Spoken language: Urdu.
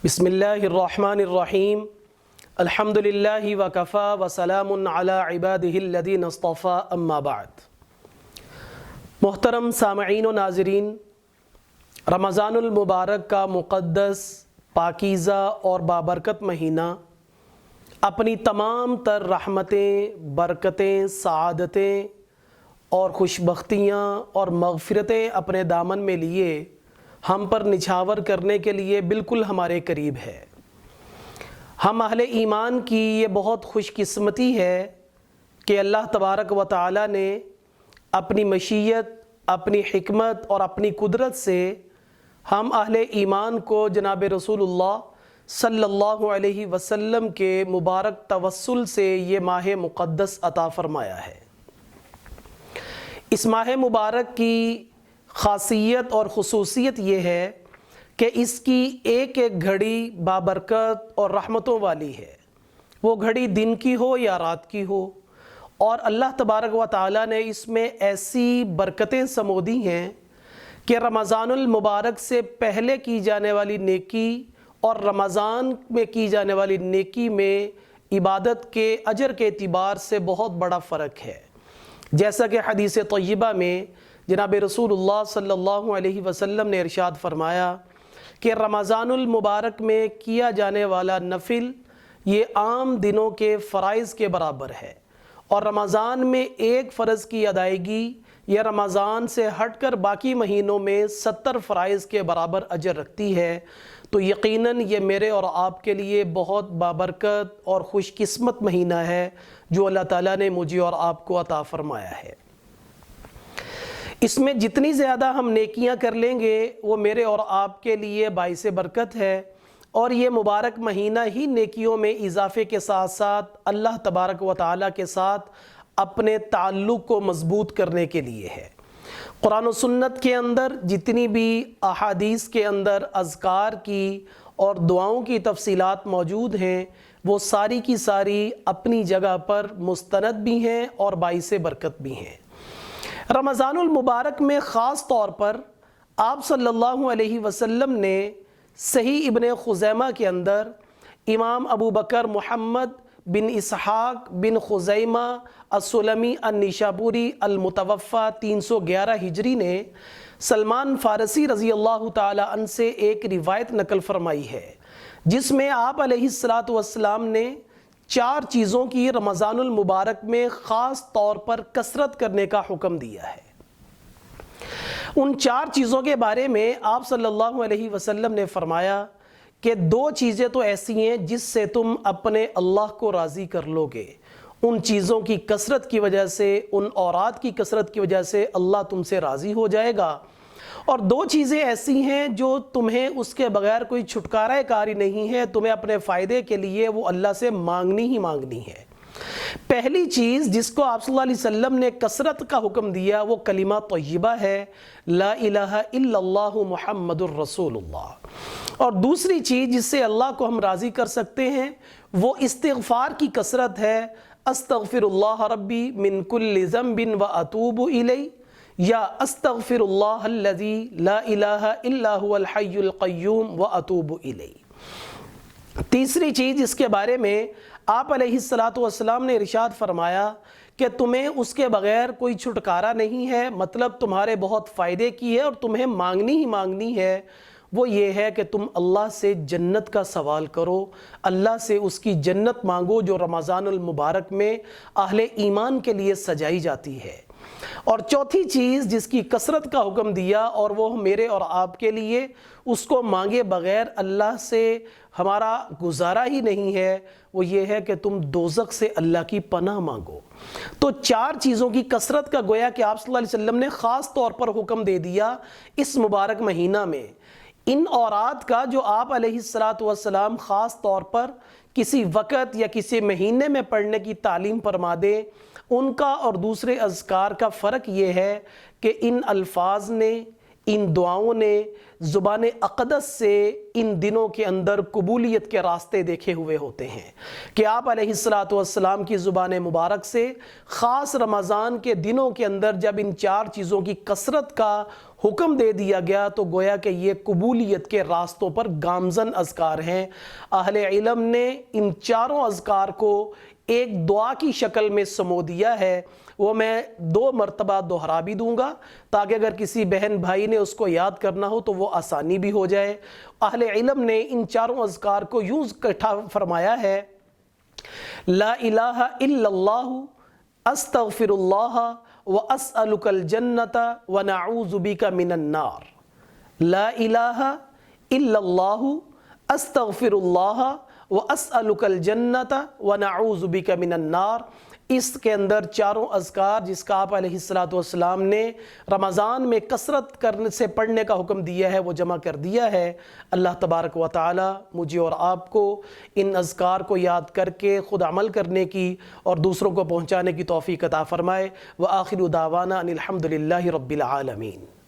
بسم اللہ الرحمن الرحیم الحمدللہ وکفا وسلام علی عبادہ الذین اصطفیٰ اما بعد۔ محترم سامعین و ناظرین، رمضان المبارک کا مقدس، پاکیزہ اور بابرکت مہینہ اپنی تمام تر رحمتیں، برکتیں، سعادتیں اور خوشبختیاں اور مغفرتیں اپنے دامن میں لیے ہم پر نچھاور کرنے کے لیے بالکل ہمارے قریب ہے۔ ہم اہل ایمان کی یہ بہت خوش قسمتی ہے کہ اللہ تبارک و تعالی نے اپنی مشیت، اپنی حکمت اور اپنی قدرت سے ہم اہل ایمان کو جناب رسول اللہ صلی اللہ علیہ وسلم کے مبارک توسل سے یہ ماہ مقدس عطا فرمایا ہے۔ اس ماہ مبارک کی خاصیت اور خصوصیت یہ ہے کہ اس کی ایک ایک گھڑی بابرکت اور رحمتوں والی ہے، وہ گھڑی دن کی ہو یا رات کی ہو، اور اللہ تبارک و تعالیٰ نے اس میں ایسی برکتیں سمودی ہیں کہ رمضان المبارک سے پہلے کی جانے والی نیکی اور رمضان میں کی جانے والی نیکی میں عبادت کے اجر کے اعتبار سے بہت بڑا فرق ہے۔ جیسا کہ حدیث طیبہ میں جناب رسول اللہ صلی اللہ علیہ وسلم نے ارشاد فرمایا کہ رمضان المبارک میں کیا جانے والا نفل یہ عام دنوں کے فرائض کے برابر ہے، اور رمضان میں ایک فرض کی ادائیگی یہ رمضان سے ہٹ کر باقی مہینوں میں 70 فرائض کے برابر اجر رکھتی ہے۔ تو یقیناً یہ میرے اور آپ کے لیے بہت بابرکت اور خوش قسمت مہینہ ہے جو اللہ تعالیٰ نے مجھے اور آپ کو عطا فرمایا ہے۔ اس میں جتنی زیادہ ہم نیکیاں کر لیں گے وہ میرے اور آپ کے لیے باعث برکت ہے، اور یہ مبارک مہینہ ہی نیکیوں میں اضافے کے ساتھ ساتھ اللہ تبارک و تعالیٰ کے ساتھ اپنے تعلق کو مضبوط کرنے کے لیے ہے۔ قرآن و سنت کے اندر جتنی بھی احادیث کے اندر اذکار کی اور دعاؤں کی تفصیلات موجود ہیں وہ ساری کی ساری اپنی جگہ پر مستند بھی ہیں اور باعث برکت بھی ہیں۔ رمضان المبارک میں خاص طور پر آپ صلی اللہ علیہ وسلم نے صحیح ابن خزیمہ کے اندر امام ابو بکر محمد بن اسحاق بن خزیمہ السلمی النشابوری المتوفہ 311 ہجری نے سلمان فارسی رضی اللہ تعالی عنہ سے ایک روایت نقل فرمائی ہے جس میں آپ علیہ السلام نے 4 چیزوں کی رمضان المبارک میں خاص طور پر کثرت کرنے کا حکم دیا ہے۔ ان 4 چیزوں کے بارے میں آپ صلی اللہ علیہ وسلم نے فرمایا کہ 2 چیزیں تو ایسی ہیں جس سے تم اپنے اللہ کو راضی کر لو گے، ان چیزوں کی کثرت کی وجہ سے، ان اوراد کی کثرت کی وجہ سے اللہ تم سے راضی ہو جائے گا، اور 2 چیزیں ایسی ہیں جو تمہیں اس کے بغیر کوئی چھٹکارہ کاری نہیں ہے، تمہیں اپنے فائدے کے لیے وہ اللہ سے مانگنی ہی مانگنی ہے۔ پہلی چیز جس کو آپ صلی اللہ علیہ وسلم نے کثرت کا حکم دیا وہ کلمہ طیبہ ہے، لا الہ الا اللہ محمد الرسول اللہ، اور دوسری چیز جس سے اللہ کو ہم راضی کر سکتے ہیں وہ استغفار کی کثرت ہے، استغفر اللہ ربی من کل ذنب واتوب الیہ، یا استغفر اللہ الذی لا الہ الا هو الحی القیوم واتوب الیہ۔ تیسری چیز جس کے بارے میں آپ علیہ السلام نے ارشاد فرمایا کہ تمہیں اس کے بغیر کوئی چھٹکارا نہیں ہے، مطلب تمہارے بہت فائدے کی ہے اور تمہیں مانگنی ہی مانگنی ہے، وہ یہ ہے کہ تم اللہ سے جنت کا سوال کرو، اللہ سے اس کی جنت مانگو جو رمضان المبارک میں اہل ایمان کے لیے سجائی جاتی ہے۔ اور چوتھی چیز جس کی کثرت کا حکم دیا اور وہ میرے اور آپ کے لیے اس کو مانگے بغیر اللہ سے ہمارا گزارا ہی نہیں ہے، وہ یہ ہے کہ تم دوزخ سے اللہ کی پناہ مانگو۔ تو 4 چیزوں کی کثرت کا گویا کہ آپ صلی اللہ علیہ وسلم نے خاص طور پر حکم دے دیا اس مبارک مہینہ میں۔ ان اوراد کا جو آپ علیہ السلام خاص طور پر کسی وقت یا کسی مہینے میں پڑھنے کی تعلیم فرما دیں، ان کا اور دوسرے اذکار کا فرق یہ ہے کہ ان الفاظ نے، ان دعاؤں نے زبان اقدس سے ان دنوں کے اندر قبولیت کے راستے دیکھے ہوئے ہوتے ہیں کہ آپ علیہ السلام کی زبان مبارک سے خاص رمضان کے دنوں کے اندر جب ان 4 چیزوں کی کثرت کا حکم دے دیا گیا تو گویا کہ یہ قبولیت کے راستوں پر گامزن اذکار ہیں۔ اہل علم نے ان چاروں اذکار کو ایک دعا کی شکل میں سمو دیا ہے، وہ میں 2 مرتبہ دہرا بھی دوں گا تاکہ اگر کسی بہن بھائی نے اس کو یاد کرنا ہو تو وہ آسانی بھی ہو جائے۔ اہل علم نے ان چاروں اذکار کو یوں اکٹھا فرمایا ہے: لا الہ الا اللہ، استغفر اللہ واسألک الجنۃ ونعوذ بک من النار۔ لا الہ الا اللہ، استغفر اللہ واسألک الجنۃ ونعوذ بک من النار۔ اس کے اندر چاروں اذکار جس کا آپ علیہ السلام نے رمضان میں کثرت کرنے سے پڑھنے کا حکم دیا ہے وہ جمع کر دیا ہے۔ اللہ تبارک و تعالی مجھے اور آپ کو ان اذکار کو یاد کر کے خود عمل کرنے کی اور دوسروں کو پہنچانے کی توفیق عطا فرمائے۔ وآخر دعوانا ان الحمد للہ رب العالمین۔